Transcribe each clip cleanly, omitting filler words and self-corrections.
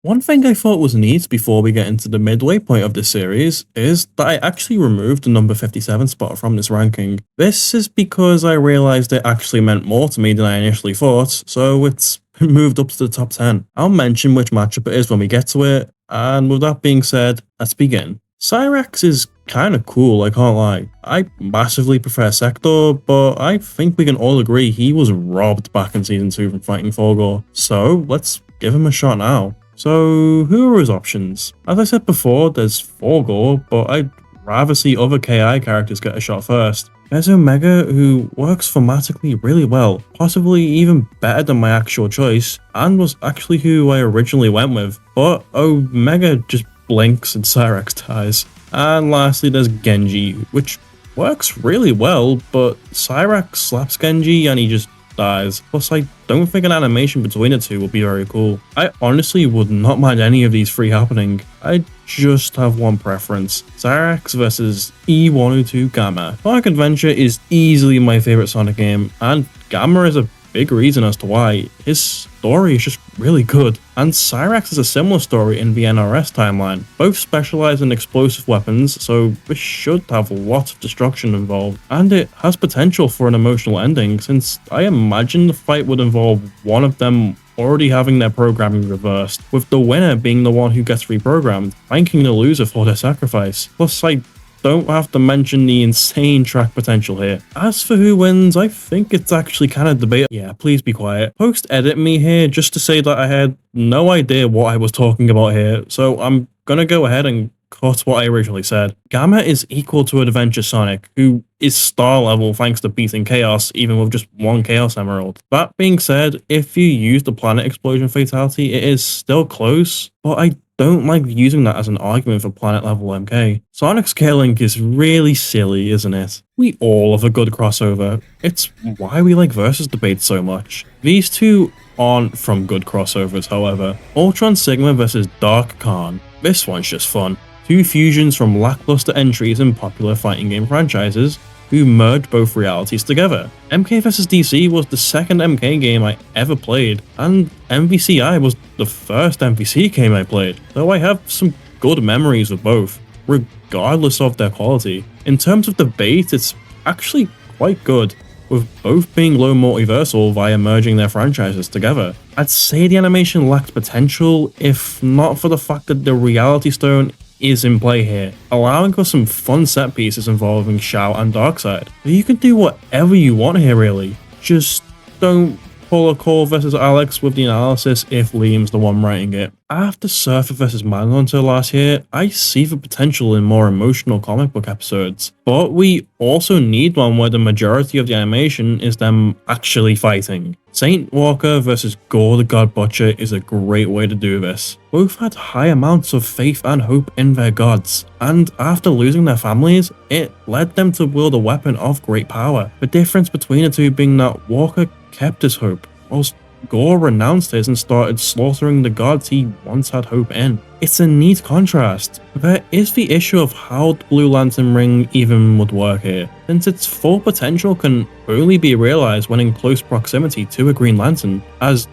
One thing I thought was neat before we get into the midway point of this series is that I actually removed the number 57 spot from this ranking. This is because I realized it actually meant more to me than I initially thought, so it's been moved up to the top 10. I'll mention which matchup it is when we get to it, and with that being said, let's begin. Cyrex is kinda cool, I can't lie. I massively prefer Sector, but I think we can all agree he was robbed back in Season 2 from fighting Fulgor, so let's give him a shot now. So, who are his options? As I said before, there's Fulgor, but I'd rather see other KI characters get a shot first. There's Omega, who works thematically really well, possibly even better than my actual choice, and was actually who I originally went with, but Omega just blinks and Cyrex dies. And lastly, there's Genji, which works really well, but Cyrex slaps Genji and he just dies. Plus, I don't think an animation between the two would be very cool. I honestly would not mind any of these three happening. I just have one preference: Cyrex versus E102 Gamma. Sonic Adventure is easily my favorite Sonic game, and Gamma is a big reason as to why. His story is just really good, and Cyrex has a similar story in the NRS timeline. Both specialize in explosive weapons, so this should have lots of destruction involved, and it has potential for an emotional ending, since I imagine the fight would involve one of them already having their programming reversed, with the winner being the one who gets reprogrammed, thanking the loser for their sacrifice. Plus, I don't have to mention the insane track potential here. As for who wins, I think it's actually kind of debatable. Yeah, please be quiet. Post-edit me here just to say that I had no idea what I was talking about here, so I'm gonna go ahead and cut what I originally said. Gamma is equal to Adventure Sonic, who is star level thanks to beating Chaos even with just one Chaos Emerald. That being said, if you use the Planet Explosion Fatality, it is still close, but I don't like using that as an argument for planet level MK. Sonic scaling is really silly, isn't it? We all have a good crossover. It's why we like versus debates so much. These two aren't from good crossovers, however. Ultron Sigma versus Dark Khan. This one's just fun. Two fusions from lackluster entries in popular fighting game franchises who merged both realities together. MK vs DC was the second MK game I ever played, and MVCI was the first MVC game I played, though I have some good memories of both, regardless of their quality. In terms of debate, it's actually quite good, with both being low multiversal via merging their franchises together. I'd say the animation lacked potential, if not for the fact that the Reality Stone is in play here, allowing for some fun set pieces involving Shao and Darkseid. But you can do whatever you want here really, just don't pull a Cole vs Alex with the analysis if Liam's the one writing it. After Surfer vs Manhunter last year, I see the potential in more emotional comic book episodes, but we also need one where the majority of the animation is them actually fighting. Saint Walker vs Gore the God Butcher is a great way to do this. Both had high amounts of faith and hope in their gods, and after losing their families, it led them to wield a weapon of great power. The difference between the two being that Walker kept his hope, whilst Gore renounced his and started slaughtering the gods he once had hope in. It's a neat contrast. There is the issue of how the Blue Lantern ring even would work here, since its full potential can only be realized when in close proximity to a Green Lantern, as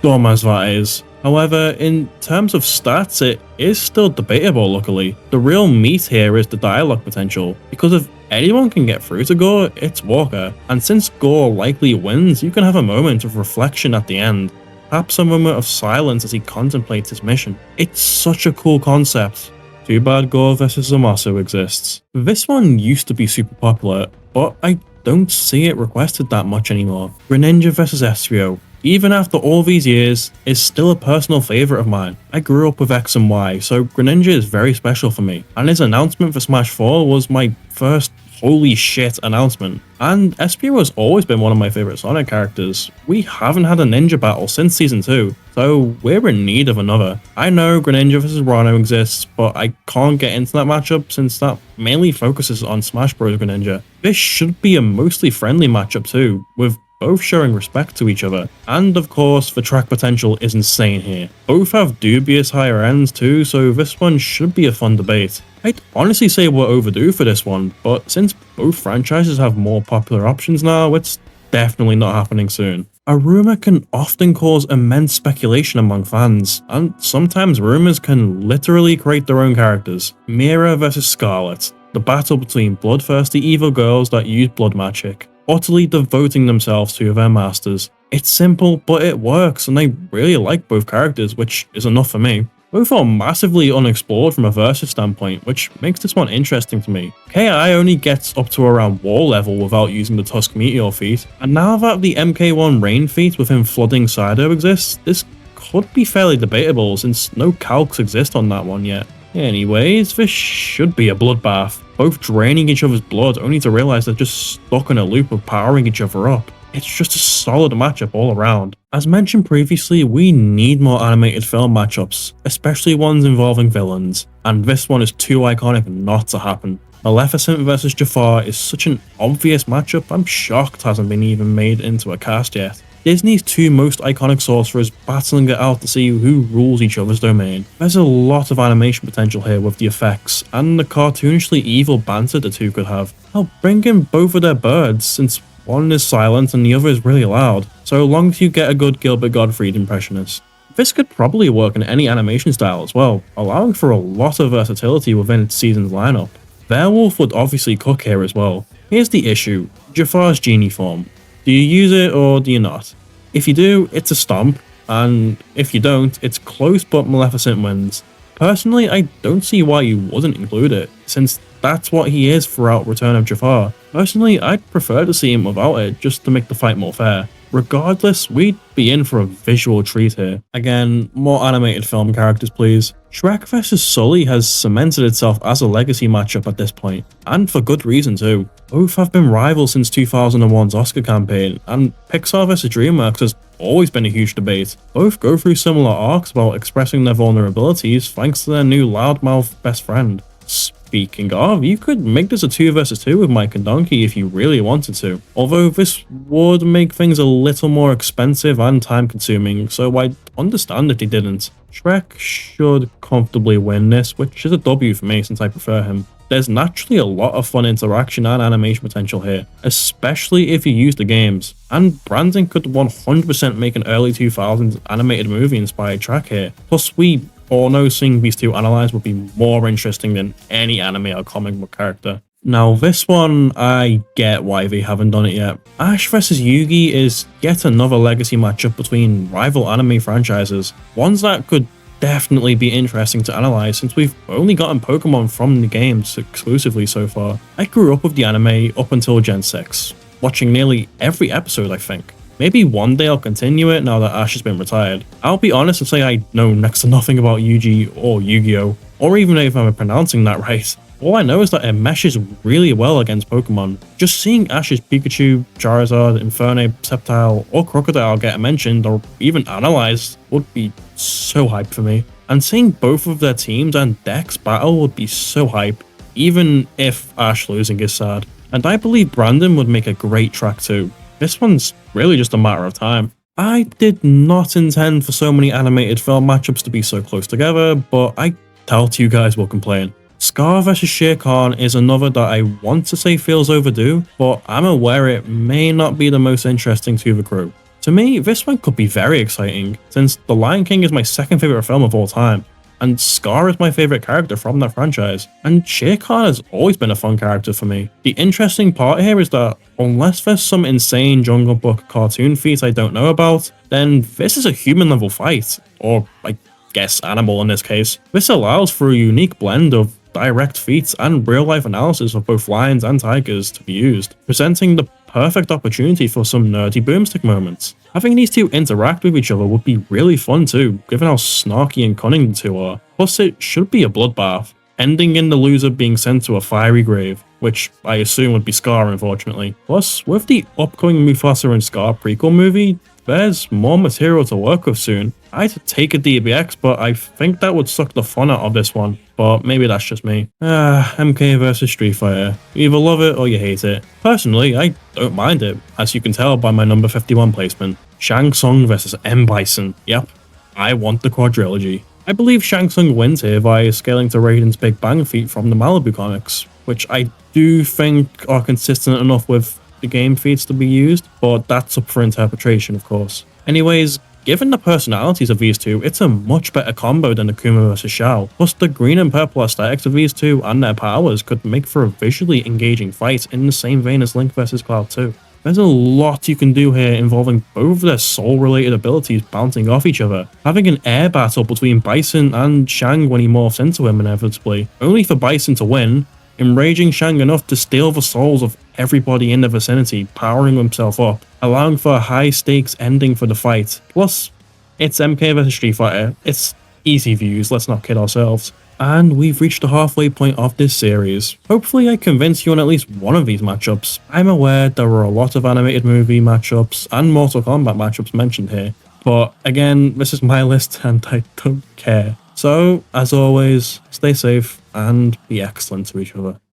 dumb as that is. However, in terms of stats, it is still debatable luckily. The real meat here is the dialogue potential, because if anyone can get through to Gore, it's Walker, and since Gore likely wins, you can have a moment of reflection at the end, perhaps a moment of silence as he contemplates his mission. It's such a cool concept. Too bad Gore vs Zamasu exists. This one used to be super popular, but I don't see it requested that much anymore. Greninja vs Ezreal, even after all these years, is still a personal favourite of mine. I grew up with X and Y, so Greninja is very special for me, and his announcement for Smash 4 was my first holy shit announcement. And Ezreal has always been one of my favourite Sonic characters. We haven't had a ninja battle since Season 2, so we're in need of another. I know Greninja vs Rano exists, but I can't get into that matchup since that mainly focuses on Smash Bros Greninja. This should be a mostly friendly matchup too, with both showing respect to each other. And of course, the track potential is insane here. Both have dubious higher ends too, so this one should be a fun debate. I'd honestly say we're overdue for this one, but since both franchises have more popular options now, it's definitely not happening soon. A rumour can often cause immense speculation among fans, and sometimes rumours can literally create their own characters. Miror vs Scarlet, the battle between bloodthirsty evil girls that use blood magic, utterly devoting themselves to their masters. It's simple, but it works, and I really like both characters, which is enough for me. Both are massively unexplored from a versus standpoint, which makes this one interesting to me. Ki only gets up to around war level without using the Tusk Meteor feat, and now that the MK1 Rain feat within Flooding Cider exists, this could be fairly debatable since no calcs exist on that one yet. Anyways, this should be a bloodbath, both draining each other's blood only to realise they're just stuck in a loop of powering each other up. It's just a solid matchup all around. As mentioned previously, we need more animated film matchups, especially ones involving villains, and this one is too iconic not to happen. Maleficent vs Jafar is such an obvious matchup, I'm shocked it hasn't been even made into a cast yet. Disney's two most iconic sorcerers battling it out to see who rules each other's domain. There's a lot of animation potential here with the effects, and the cartoonishly evil banter the two could have. I'll bring in both of their birds, since one is silent and the other is really loud, so long as you get a good Gilbert Gottfried impressionist. This could probably work in any animation style as well, allowing for a lot of versatility within its season's lineup. Werewolf would obviously cook here as well. Here's the issue: Jafar's genie form. Do you use it or do you not? If you do, it's a stomp, and if you don't, it's close but Maleficent wins. Personally, I don't see why you wouldn't include it, since that's what he is throughout Return of Jafar. Personally, I'd prefer to see him without it, just to make the fight more fair. Regardless, we'd be in for a visual treat here. Again, more animated film characters please. Shrek vs Sully has cemented itself as a legacy matchup at this point, and for good reason too. Both have been rivals since 2001's Oscar campaign, and Pixar vs DreamWorks has always been a huge debate. Both go through similar arcs about expressing their vulnerabilities thanks to their new loudmouth best friend. Speaking of, you could make this a 2 vs 2 with Mike and Donkey if you really wanted to, although this would make things a little more expensive and time consuming, so I'd understand if they didn't. Shrek should comfortably win this, which is a W for me since I prefer him. There's naturally a lot of fun interaction and animation potential here, especially if you use the games, and Brandon could 100% make an early 2000s animated movie inspired track here. Plus we all know seeing these two analysed would be more interesting than any anime or comic book character. Now this one, I get why they haven't done it yet. Ash vs Yugi is yet another legacy matchup between rival anime franchises, ones that could definitely be interesting to analyse since we've only gotten Pokemon from the games exclusively so far. I grew up with the anime up until Gen 6, watching nearly every episode I think. Maybe one day I'll continue it now that Ash has been retired. I'll be honest and say I know next to nothing about Yugi or Yu-Gi-Oh, or even if I'm pronouncing that right. All I know is that it meshes really well against Pokemon. Just seeing Ash's Pikachu, Charizard, Infernape, Sceptile, or Crocodile get mentioned or even analysed would be so hype for me. And seeing both of their teams and decks battle would be so hype, even if Ash losing is sad. And I believe Brandon would make a great track too. This one's really just a matter of time. I did not intend for so many animated film matchups to be so close together, but I doubt you guys will complain. Scar vs Shere Khan is another that I want to say feels overdue, but I'm aware it may not be the most interesting to the crew. To me, this one could be very exciting, since The Lion King is my second favourite film of all time, and Scar is my favourite character from that franchise, and Shere Khan has always been a fun character for me. The interesting part here is that unless there's some insane Jungle Book cartoon feat I don't know about, then this is a human level fight, or I guess animal in this case. This allows for a unique blend of direct feats and real life analysis of both lions and tigers to be used, presenting the perfect opportunity for some nerdy boomstick moments. Having these two interact with each other would be really fun too, given how snarky and cunning the two are. Plus it should be a bloodbath, ending in the loser being sent to a fiery grave, which I assume would be Scar unfortunately. Plus, with the upcoming Mufasa and Scar prequel movie, there's more material to work with soon. I'd take a DBX, but I think that would suck the fun out of this one. But maybe that's just me. MK vs Street Fighter. You either love it or you hate it. Personally, I don't mind it, as you can tell by my number 51 placement. Shang vs M Bison. Yep, I want the quadrilogy. I believe Shang Tsung wins here by scaling to Raiden's Big Bang feat from the Malibu comics, which I do think are consistent enough with the game feeds to be used, but that's up for interpretation, of course. Anyways, given the personalities of these two, it's a much better combo than Akuma vs Xiao. Plus, the green and purple aesthetics of these two and their powers could make for a visually engaging fight in the same vein as Link vs Cloud 2. There's a lot you can do here involving both of their soul-related abilities bouncing off each other. Having an air battle between Bison and Shang when he morphs into him inevitably, only for Bison to win, enraging Shang enough to steal the souls of everybody in the vicinity, powering himself up, allowing for a high-stakes ending for the fight. Plus, it's MK vs Street Fighter, it's easy views, let's not kid ourselves. And we've reached the halfway point of this series. Hopefully I convinced you on at least one of these matchups. I'm aware there were a lot of animated movie matchups and Mortal Kombat matchups mentioned here, but again, this is my list and I don't care. So, as always, stay safe and be excellent to each other.